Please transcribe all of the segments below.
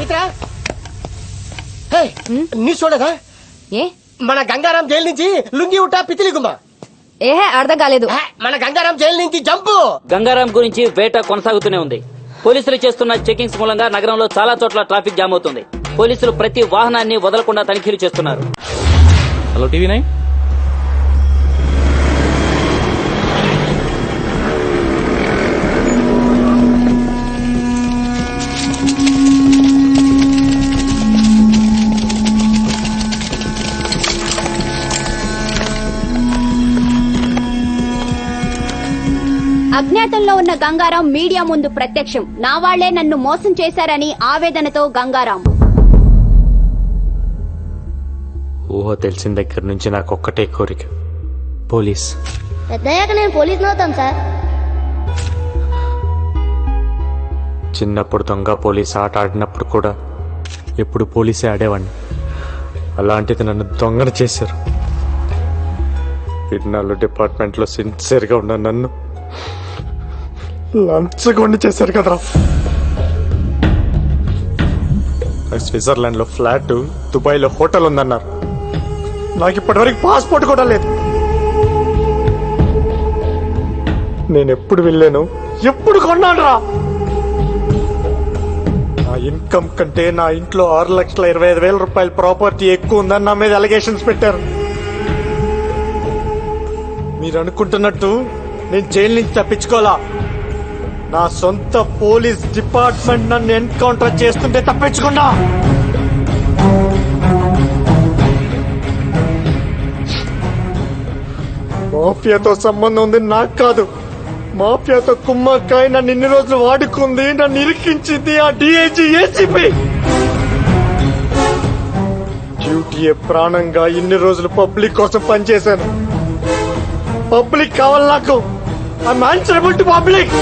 పవిత్ర నీ చూడదా ఏ మన గంగారాం జైలు నుంచి లుంగి ఉట్టా పితిలి గుమ్మ. ఏహే అర్థం కాలేదు. మన గంగారాం జైలు నుంచి జంపు. గంగారాం గురించి వేట కొనసాగుతూనే ఉంది. పోలీసులు చేస్తున్న చెకింగ్స్ మూలంగా నగరంలో చాలా చోట్ల ట్రాఫిక్ జామ్ అవుతుంది. పోలీసులు ప్రతి వాహనాన్ని వదలకుండా తనిఖీలు చేస్తున్నారు. Hello TV 9. అజ్ఞాతంలో ఉన్న గంగారాం మీడియా ముందు ప్రత్యక్షం. నా వాళ్లే నన్ను మోసం చేశారని ఆవేదనతో గంగారాం. ఊహ తెలిసిన దగ్గర నుంచి నాకు ఒక్కటే కోరిక, పోలీస్. పెద్దయ్యాక నేను పోలీస్ అవుతాను సార్. చిన్నప్పుడు దొంగ పోలీస్ ఆట ఆడినప్పుడు కూడా ఎప్పుడు పోలీసే ఆడేవాడిని. అలాంటిది నన్ను దొంగను చేశారు. ఇన్నాళ్ళు డిపార్ట్మెంట్లో సిన్సియర్గా ఉన్న నన్ను లంచగొండి చేశారు కదరా. స్విట్జర్లాండ్లో ఫ్లాట్, దుబాయ్లో హోటల్ ఉందన్నారు. నాకు ఇప్పటివరకు పాస్పోర్ట్ కూడా లేదు. నేను ఎప్పుడు వెళ్ళాను, ఎప్పుడు కొన్నాను రా. నా ఇన్కమ్ కంటే నా ఇంట్లో 6,25,000 రూపాయల ప్రాపర్టీ ఎక్కువ ఉందని నా మీద అలిగేషన్స్ పెట్టారు. మీరు అనుకుంటున్నట్టు నేను జైలు నుంచి తప్పించుకోవాలా. నా సొంత పోలీస్ డిపార్ట్మెంట్ నన్ను ఎన్కౌంటర్ చేస్తుంటే తప్పించుకున్నా. మాఫియాతో సంబంధం ఉంది నాకు కాదు. మాఫియాతో కుమ్మక్కాయ నన్ను ఇన్ని రోజులు వాడుకుంది, నన్ను ఇరికించింది ఆ డిఐజీ ఏసీపీ. డ్యూటీయే ప్రాణంగా ఇన్ని రోజులు పబ్లిక్ కోసం పనిచేశాను. పబ్లిక్ కావాలి నాకు. I'm answerable to public.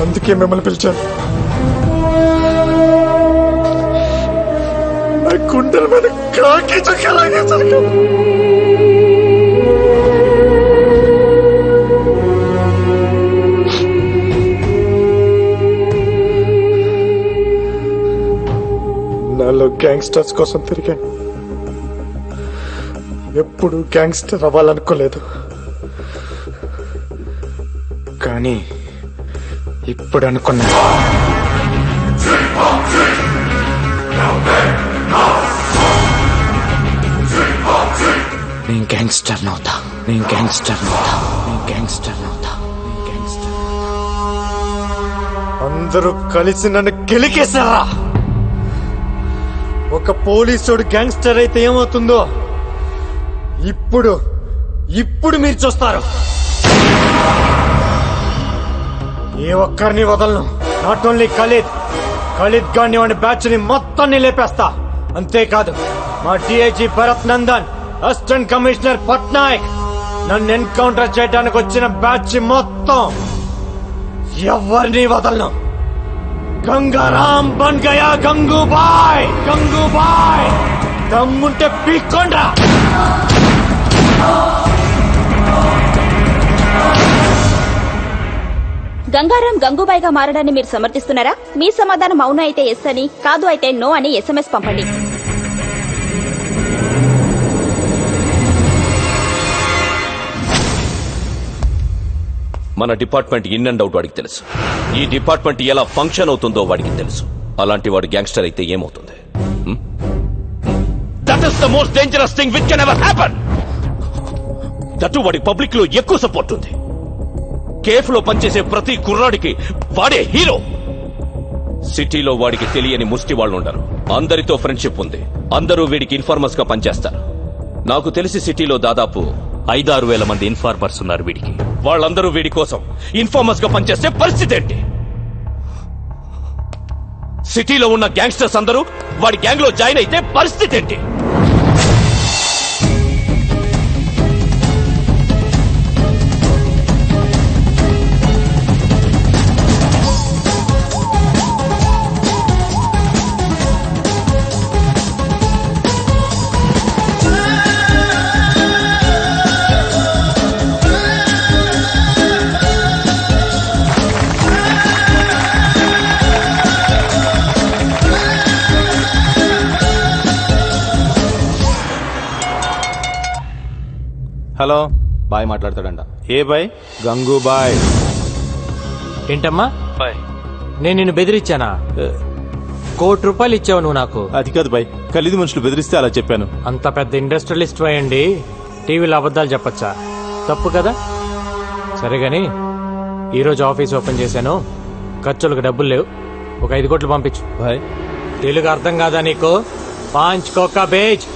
అందుకే మిమ్మల్ని పిలిచాను. నా గుండెల మీద కాకి చుక్కలాగే చదివాను. నాలో గ్యాంగ్స్టర్స్ కోసం తిరిగాను. ఎప్పుడు గ్యాంగ్స్టర్ అవ్వాలనుకోలేదు, కానీ ఇప్పుడు అనుకున్నా. నేను గ్యాంగ్స్టర్ నవుతా, నేను గ్యాంగ్స్టర్ నవుతా, నేను గ్యాంగ్స్టర్ నవుతా, నేను గ్యాంగ్స్టర్. అందరూ కలిసి నన్ను గెలికేశారా. ఒక పోలీసుడు గ్యాంగ్స్టర్ అయితే ఏమవుతుందో ఇప్పుడు మీరు చూస్తారు. ఏ ఒక్కరిని వదలను. నాట్ ఓన్లీ ఖలీద్ గాని వాడి బ్యాచ్ ని మొత్తాన్ని లేపేస్తా. అంతేకాదు మా DIG Bharat Nandan, assistant commissioner Patnaik, నన్ను ఎన్కౌంటర్ చేయడానికి వచ్చిన బ్యాచ్ మొత్తం ఎవరిని వదలను. గంగారాం బన్ గయా గంగూబాయ్. గంగూబాయ్ దమ్ముంటే పీక్కోండ్రా. గంగారాం గంగూబాయిగా మారడాన్ని మీరు సమర్థిస్తున్నారా? మీ సమాధానం అవును అయితే ఎస్ అని, కాదు అయితే నో అని SMS పంపండి. మన డిపార్ట్మెంట్ ఇన్ అండ్ అవుట్ వాడికి తెలుసు. ఈ డిపార్ట్మెంట్ ఎలా ఫంక్షన్ అవుతుందో వాడికి తెలుసు. అలాంటి వాడు గ్యాంగ్స్టర్ అయితే ఏమవుతుంది? That is the most dangerous thing which can ever happen. That వాడి పబ్లిక్ లో ఎక్కువ సపోర్ట్ ఉంది. కేఫ్ లో పనిచేసే ప్రతి కుర్రాడికి వాడే హీరో. సిటీలో వాడికి తెలియని ముష్టి వాళ్ళు ఉండరు. అందరితో ఫ్రెండ్షిప్ ఉంది. అందరూ వీడికి ఇన్ఫార్మర్స్ గా పనిచేస్తారు. నాకు తెలిసి సిటీలో దాదాపు 5-6 వేల మంది ఇన్ఫార్మర్స్ ఉన్నారు వీడికి. వాళ్ళందరూ వీడి కోసం ఇన్ఫార్మర్స్ గా పనిచేస్తే పరిస్థితి ఏంటి? సిటీలో ఉన్న గ్యాంగ్స్టర్స్ అందరూ వాడి గ్యాంగ్ లో జాయిన్ అయితే పరిస్థితి ఏంటి? హలో బాయ్ మాట్లాడతాడంట. ఏ బాయ్? గంగూబాయ్. ఏంటమ్మా బాయ్. నేను నిన్ను బెదిరించానా? ₹1,00,00,000 ఇచ్చావు నువ్వు నాకు. అది కాదు బాయ్, ఖలీదు మనుషులు బెదిరిస్తే అలా చెప్పాను. అంత పెద్ద ఇండస్ట్రియలిస్ట్ అయ్యండి టీవీలో అబద్ధాలు చెప్పచ్చా? తప్పు కదా. సరే గాని ఈరోజు ఆఫీస్ ఓపెన్ చేశాను, ఖర్చులకు డబ్బులు లేవు, ఒక 5 కోట్లు పంపించు. బాయ్. తెలుగు అర్థం కాదా నీకు? 5 కోకా బేజ్.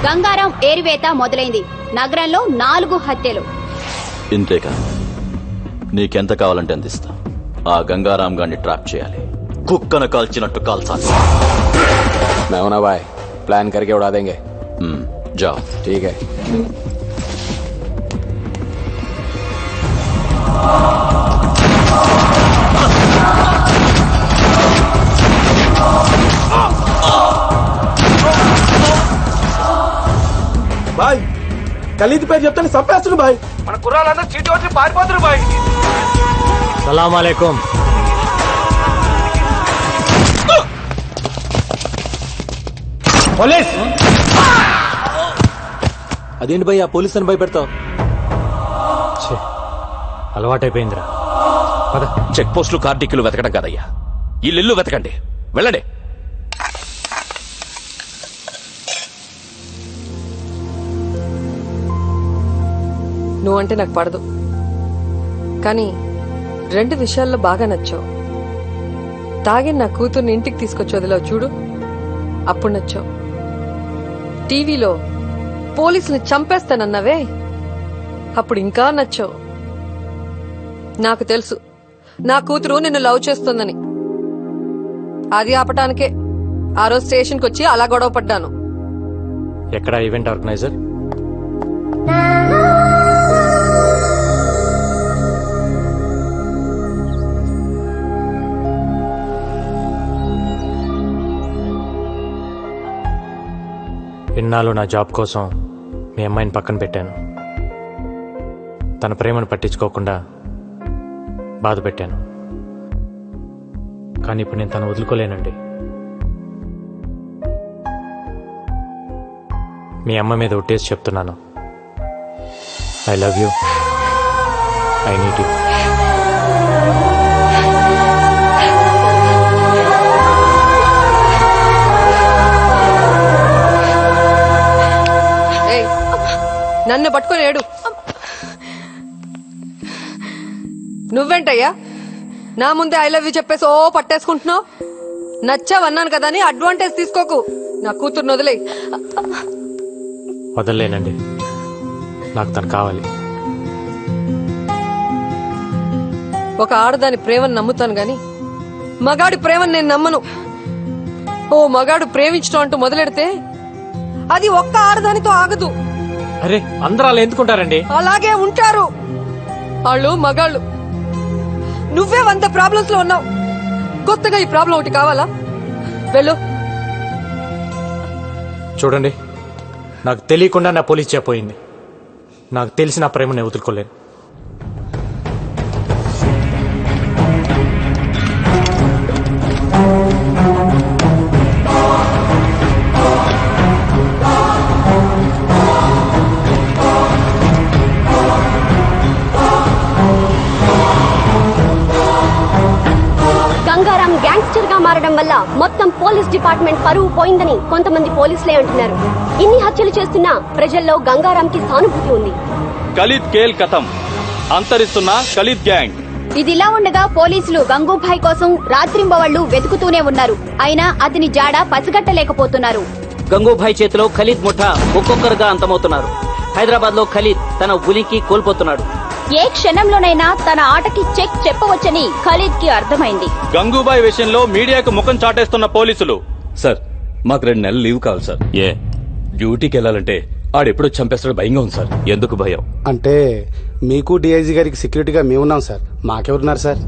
గంగారాం ఏరివేత మొదలైంది. నగరంలో 4 హత్యలు. ఇంతేకా, నీకెంత కావాలంటే అంత ఇస్తా. ఆ గంగారాం గారిని ట్రాప్ చేయాలి, కుక్కను కాల్చినట్టు కాల్చాలి. मैं ना भाई प्लान करके उड़ा देंगे. जाओ. ठीक है. బాయ్ ఖలీద్ పేరు చెప్తాను చంపేస్తుడు బాయ్. మన కుర్రాళ్ళందరూ చీటి వచ్చి పారిపోతున్నారు బాయ్. సలాం అలైకుం. పోలీస్. అదేంటి భయ్యా పోలీస్ అని భయపెడతావు? ఛే, అలవాటైపోయిందిరా. పద. చెక్ పోస్టులు కార్డిక్కులు వెతకడం కాదయ్యా, ఇల్లు వెతకండి. వెళ్ళండి. నువ్వంటే నాకు పడదు, కానీ 2 విషయాల్లో బాగా నచ్చావు. తాగి నా కూతుర్ని ఇంటికి తీసుకొచ్చి వదిలావు చూడు, అప్పుడు నచ్చావు. టీవీలో పోలీసుని చంపేస్తానన్నావే, అప్పుడు ఇంకా నచ్చావు. నాకు తెలుసు నా కూతురు నిన్ను లవ్ చేస్తుందని. అది ఆపటానికే ఆ రోజు స్టేషన్కి వచ్చి అలా గొడవ పడ్డాను. ఎక్కడ ఈవెంట్ ఆర్గనైజర్? ఇన్నాళ్ళు నా జాబ్ కోసం మీ అమ్మాయిని పక్కన పెట్టాను, తన ప్రేమను పట్టించుకోకుండా బాధ పెట్టాను. కానీ ఇప్పుడు నేను తను వదులుకోలేనండి. మీ అమ్మ మీద ఒట్టేసి చెప్తున్నాను, I love you, I need you. నన్ను పట్టుకొని ఏడు. నువ్వేంటయ్యా నా ముందే ఐ లవ్ యూ చెప్పేసి ఓ పట్టేసుకుంటున్నావు? నచ్చావన్నాను కదా అని అడ్వాంటేజ్ తీసుకోకు. నా కూతుర్ని వదిలే. వదలలేనండి, నాకు తను కావాలి. ఒక ఆడదాని ప్రేమను నమ్ముతాను గాని మగాడి ప్రేమను నేను నమ్మను. ఓ మగాడు ప్రేమించడం అంటూ మొదలెడితే అది ఒక్క ఆడదానితో ఆగదు. అరే, అందరూ అలా ఎందుకుంటారండి? అలాగే ఉంటారు వాళ్ళు మగాళ్ళు. నువ్వే 100 ప్రాబ్లమ్స్ లో ఉన్నావు, కొత్తగా ఈ ప్రాబ్లం ఒకటి కావాలా? వెళ్ళు. చూడండి, నాకు తెలియకుండా నా పోలీస్ చెప్పోయింది. నాకు తెలిసి నా ప్రేమను వదులుకోలేను. గంగారాం గ్యాంగ్స్టర్ గా మారడం వల్ల మొత్తం పోలీస్ డిపార్ట్మెంట్ పరువు పోయిందని కొంతమంది పోలీసులే అంటున్నారు. ఇన్ని హత్యలు చేస్తున్నా ప్రజల్లో గంగారాంకి సానుభూతి ఉంది. ఖలీద్ కేల్ కథం, అంతరిస్తున్న ఖలీద్ గ్యాంగ్. ఇదిలా ఉండగా పోలీసులు గంగూభాయ్ కోసం రాత్రింబవళ్లు వెతుకుతూనే ఉన్నారు. అయినా అతని జాడ పసిగట్టలేకపోతున్నారు. గంగూభాయ్ చేతిలో ఖలీద్ ముఠా ఒక్కొక్కరుగా అంతమవుతున్నారు. హైదరాబాద్ లో ఖలీద్ తన ఉనికి కోల్పోతున్నాడు. ఏ క్షణంలోనైనా తన ఆటకి చెక్ చెప్పవచ్చని ఖలీద్ కి అర్థమైంది. గంగూబాయ్ విషయంలో మీడియాకు ముఖం చాటేస్తున్న పోలీసులు. సార్, మాకు 2 నెలలు లీవ్ కావాలి సార్. ఏ డ్యూటీకి వెళ్ళాలంటే ఆడెప్పుడో చంపేస్తాడు, భయంగా ఉంది సార్. ఎందుకు భయం అంటే మీకు డిఐజీ గారికి సెక్యూరిటీగా మేమున్నాం సార్, మాకెవరున్నారు సార్?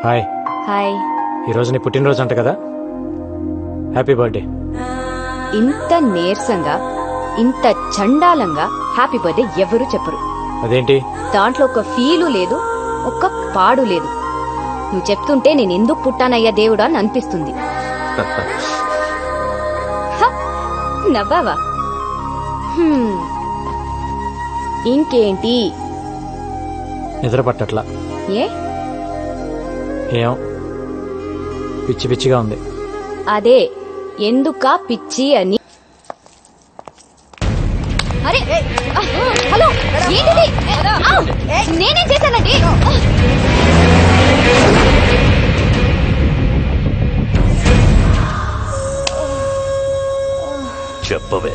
హాయ్. హాయ్. ఈరోజు నీ పుట్టినరోజు అంట కదా, హ్యాపీ బర్త్డే. ఇంత నీరసంగా ఇంత చండాలంగా హ్యాపీ బర్త్డే ఎవరు చెప్పరు. అదేంటి? దాంట్లో ఒక ఫీలు లేదు, ఒక్క పాడు లేదు. నువ్వు చెప్తుంటే నేను ఎందుకు పుట్టానయ్యా దేవుడా అని అనిపిస్తుంది. హ, నవ్వావా? ఇంకేంటి? నిద్ర పట్టట్లా. ఏ? ఏం పిచ్చి పిచ్చిగా ఉంది. అదే ఎందుక పిచ్చి అని. అరే హలో, ఏంటిది? నేనేం చేశానండి? చెప్పవే,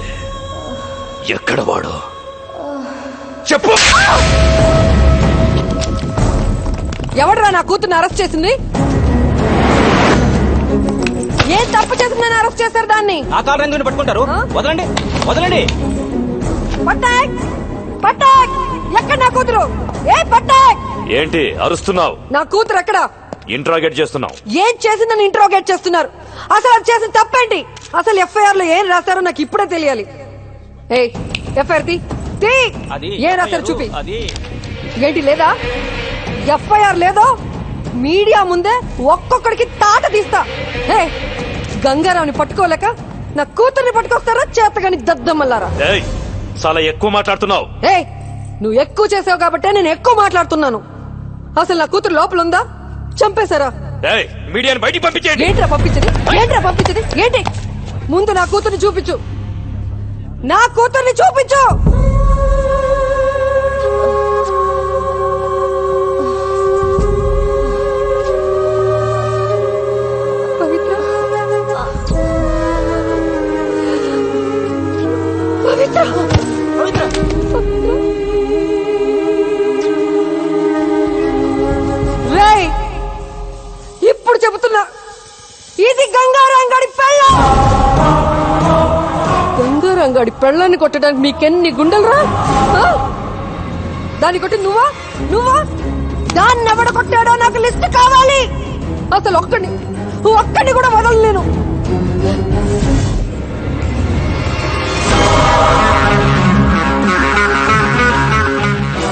ఎక్కడ వాడు? చెప్పు. ఎవడరా నా కూతుర్ని అరెస్ట్ చేసింది? ఏం తప్పు చేసిందని అరెస్ట్ చేశారు దాన్ని? ఆ కారు రంగుని పట్టుకుంటారు. వదలండి, వదలండి. పట్టాక్ పట్టాక్, ఎక్కడ నా కూతురు? ఏ పట్టాక్, ఏంటి అరుస్తున్నావు? నా కూతురు ఎక్కడ? ఇంట్రాగేట్ చేస్తున్నావు. ఏం చేసిందని ఇంట్రోగేట్ చేస్తున్నారు? అసలు అది చేసిన తప్పేంటి? అసలు ఎఫ్ఐఆర్ లో ఏం రాశారో నాకు ఇప్పుడే తెలియాలి. ఏ ఎఫ్ఐఆర్ తీ. ఏం రాశారు చూపి. ఏంటి లేదా? ఎఫ్ఐఆర్ లేదో మీడియా ముందే ఒక్కొక్కడికి తాట తీస్తా. ఏ గంగారావుని పట్టుకోలేక నా కూతుర్ని పట్టుకొస్తారా చేతగాని దద్దమ్మల్లారా? చాలా ఎక్కువ మాట్లాడుతున్నావు. ఏ నువ్వు ఎక్కువ చేసావు కాబట్టే నేను ఎక్కువ మాట్లాడుతున్నాను. అసలు నా కూతురు లోపల ఉందా? చంపేశారా? మీడియాని బయటికి పంపించేయండి. ఏంట్రా పంపించది? ఏంట్రా పంపించది? ఏంటి? ముందు నా కూతుర్ని చూపించు. నా కూతుర్ని చూపించు. పవిత్ర, పవిత్ర, పవిత్ర. రేయ్, ఇప్పుడు చెబుతున్నా, ఇది గంగారంగడి పెళ్ళం. గంగారంగడి పెళ్ళాన్ని కొట్టడానికి మీకెన్ని గుండెలరా? దాన్ని కొట్టి నువ్వా? దాన్ని ఎవడ కొట్టాడో నాకు లిస్ట్ కావాలి. అసలు ఒక్కడిని కూడా వదలలేను.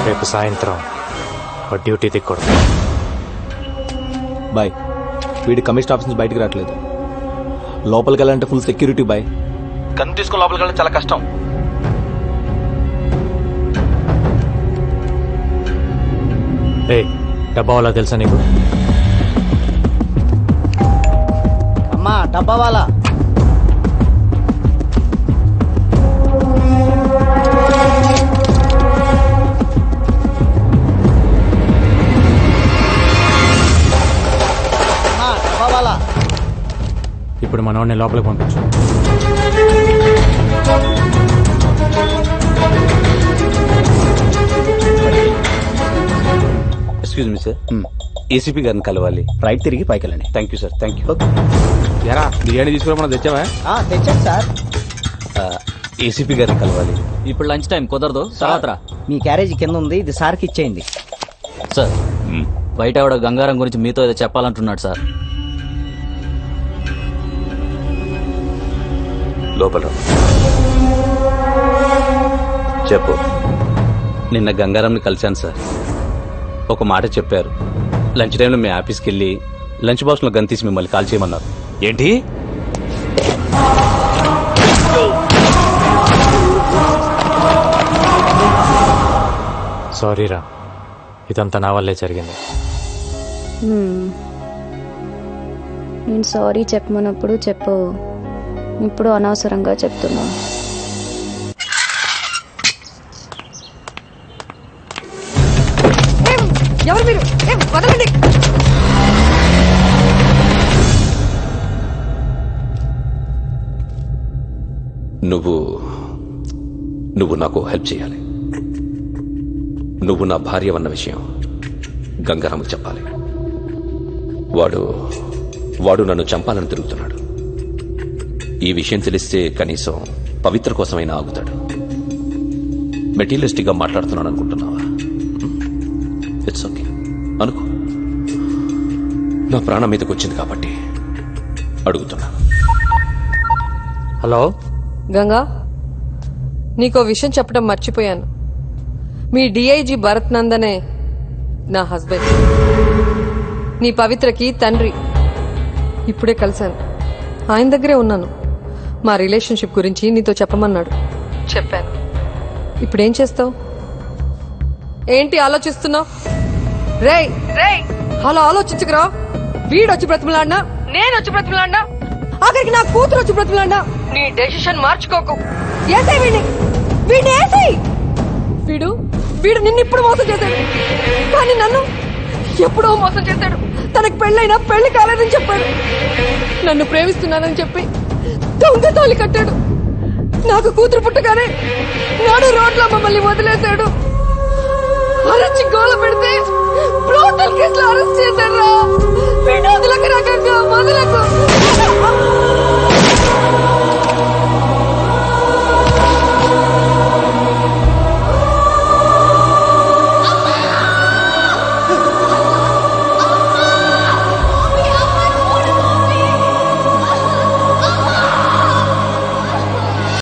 రేపు సాయంత్రం డ్యూటీ దిక్కూడదు. బాయ్, వీడి కమిషన్ ఆఫీస్ నుంచి బయటకు రావట్లేదు. లోపలికి వెళ్ళాలంటే ఫుల్ సెక్యూరిటీ బాయ్. గన్ తీసుకుని లోపలికి వెళ్ళడం చాలా కష్టం. డబ్బా వాళ్ళ తెలుసా నీకు? అమ్మా డబ్బా వాళ్ళ. ఇప్పుడు మనోడిని లోపలికి పంపించు. ఎక్స్క్యూజ్ మీ సార్, ఏసీపీ గారిని కలవాలి. రైట్ తిరిగి పైకి వెళ్ళండి. Thank you sir. Thank you. ఎరా బిర్యానీ తీసుకురా, మనం తెచ్చావా? తెచ్చాను సార్. ఏసీపీ గారిని కలవాలి. ఇప్పుడు లంచ్ టైం కుదరదు, తర్వాత రా. మీ క్యారేజీ కింద ఉంది, ఇది సార్కి ఇచ్చేయండి. సార్, బయట ఆవిడ గంగారం గురించి మీతో ఏదో చెప్పాలంటున్నాడు సార్. లోపల చెప్పు. నిన్న గంగారాంని కలిశాను సార్. ఒక మాట చెప్పారు. లంచ్ టైంలో మీ ఆఫీస్కి వెళ్ళి లంచ్ బాక్స్లో గన్ తీసి మిమ్మల్ని కాల్ చేయమన్నారు. ఏంటి? సారీ రా, ఇదంతా నా వల్లే జరిగింది. నేను సారీ చెప్పమన్నప్పుడు చెప్పు, ఇప్పుడు అనవసరంగా చెప్తున్నా. ఎవరు మీరు? వదలండి. నువ్వు నాకు హెల్ప్ చేయాలి. నువ్వు నా భార్య అన్న విషయం గంగారాముకు చెప్పాలి. వాడు నన్ను చంపాలని తిరుగుతున్నాడు. ఈ విషయం తెలిస్తే కనీసం పవిత్ర కోసమైనా ఆగుతాడు. మెటీరియలిస్టిక్ గా మాట్లాడుతున్నాను అనుకుంటున్నావా? ఇట్స్ ఓకే అనుకో. నా ప్రాణం మీదకి వచ్చింది కాబట్టి అడుగుతున్నా. హలో గంగా, నీకో విషయం చెప్పడం మర్చిపోయాను. మీ డిఐజీ భరత్ నందనే నా హస్బెండ్, నీ పవిత్రకి తండ్రి. ఇప్పుడే కలిశాను, ఆయన దగ్గరే ఉన్నాను. మా రిలేషన్షిప్ గురించి నీతో చెప్పమన్నాడు, చెప్పాను. ఇప్పుడేం చేస్తావు? ఏంటి ఆలోచిస్తున్నావు? రేయ్ రేయ్, అలా ఆలోచించకురా. వీడొచ్చి బ్రతిమలాడినా, నేను వచ్చి బ్రతిమలాడినా, ఆఖరికి నా కూతురు వచ్చి బ్రతిమలాడినా నీ డెసిషన్ మార్చుకోకు. ఏసై వీడిని ఏసై. వీడు నిన్ను ఇప్పుడు మోసం చేశాడు, కానీ నన్ను ఎప్పుడో మోసం చేశాడు. తనకు పెళ్ళైనా పెళ్లి కాలేదని చెప్పాడు. నన్ను ప్రేమిస్తున్నానని చెప్పి దొంగ తాళి కట్టాడు. నాకు కూతురు పుట్టగానే నాడు రోడ్లో మమ్మల్ని వదిలేశాడు. అరచి గోల పెడితే బ్రోటల్ కేసులో అరెస్ట్ చేశాడు. వదలకు.